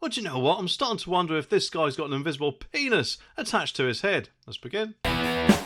Well, do you know what? I'm starting to wonder if this guy's got an invisible penis attached to his head. Let's begin. Now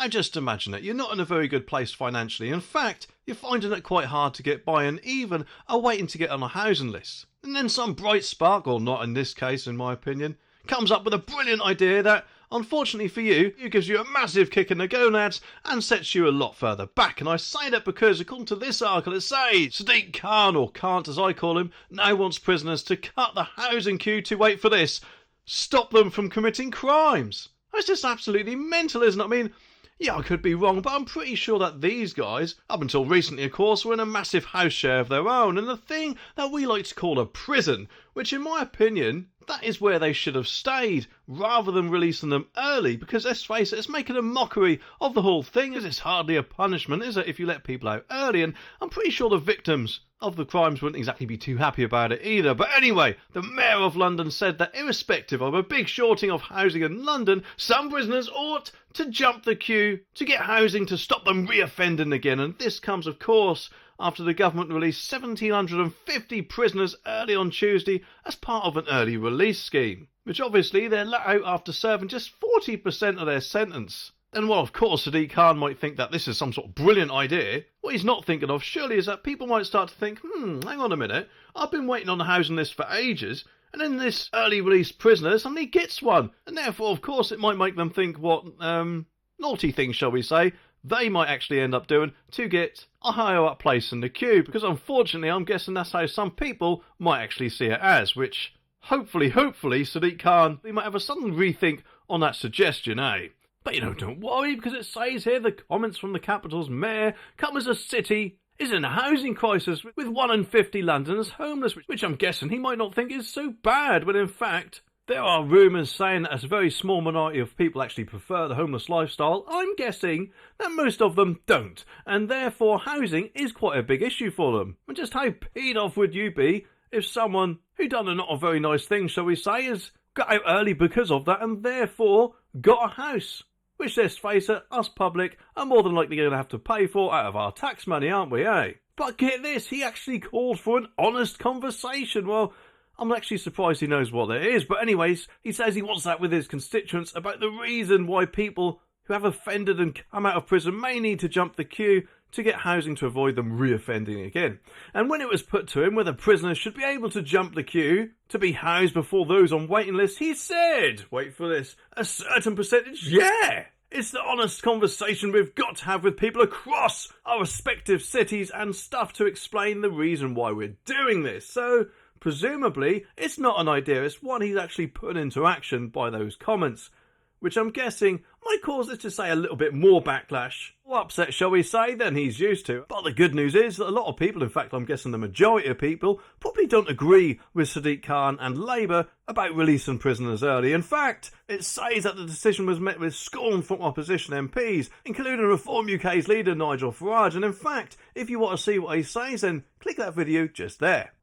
just imagine it, you're not in a very good place financially. In fact, you're finding it quite hard to get by and even are waiting to get on a housing list. And then some bright spark, or not in this case in my opinion, comes up with a brilliant idea that, unfortunately for you, it gives you a massive kick in the gonads and sets you a lot further back. And I say that because, according to this article, it says Sadiq Khan, or Kant as I call him, now wants prisoners to cut the housing queue to, wait for this, stop them from committing crimes. That's just absolutely mental, isn't it? I mean, yeah, I could be wrong, but I'm pretty sure that these guys, up until recently of course, were in a massive house share of their own, and the thing that we like to call a prison, which in my opinion, that is where they should have stayed, rather than releasing them early, because let's face it, it's making a mockery of the whole thing, as it's hardly a punishment, is it, if you let people out early, and I'm pretty sure the victims of the crimes wouldn't exactly be too happy about it either. But anyway, the Mayor of London said that irrespective of a big shorting of housing in London, some prisoners ought to jump the queue to get housing to stop them reoffending again. And this comes, of course, after the government released 1,750 prisoners early on Tuesday as part of an early release scheme, which obviously they're let out after serving just 40% of their sentence. And while of course Sadiq Khan might think that this is some sort of brilliant idea, what he's not thinking of surely is that people might start to think, hang on a minute, I've been waiting on the housing list for ages, and then this early release prisoner suddenly gets one, and therefore of course it might make them think what, naughty things shall we say, they might actually end up doing to get a higher up place in the queue, because unfortunately I'm guessing that's how some people might actually see it as, which hopefully Sadiq Khan, he might have a sudden rethink on that suggestion, eh? But don't worry, because it says here the comments from the capital's mayor come as a city is in a housing crisis with 1 in 50 Londoners homeless, which I'm guessing he might not think is so bad, when in fact there are rumours saying that a very small minority of people actually prefer the homeless lifestyle. I'm guessing that most of them don't, and therefore housing is quite a big issue for them. And just how peed off would you be if someone who done a not a very nice thing, shall we say, has got out early because of that and therefore got a house? Which, let's face it, us public are more than likely going to have to pay for out of our tax money, aren't we, eh? But get this, he actually called for an honest conversation. Well, I'm actually surprised he knows what it is. But anyways, he says he wants that with his constituents about the reason why people who have offended and come out of prison may need to jump the queue to get housing to avoid them reoffending again. And when it was put to him whether prisoners should be able to jump the queue to be housed before those on waiting lists, he said, wait for this, a certain percentage, yeah! It's the honest conversation we've got to have with people across our respective cities and stuff to explain the reason why we're doing this. So, presumably, it's not an idea, it's one he's actually put into action by those comments, which I'm guessing might cause, let's just say, a little bit more backlash, or upset, shall we say, than he's used to. But the good news is that a lot of people, in fact I'm guessing the majority of people, probably don't agree with Sadiq Khan and Labour about releasing prisoners early. In fact, it says that the decision was met with scorn from opposition MPs, including Reform UK's leader Nigel Farage. And in fact, if you want to see what he says, then click that video just there.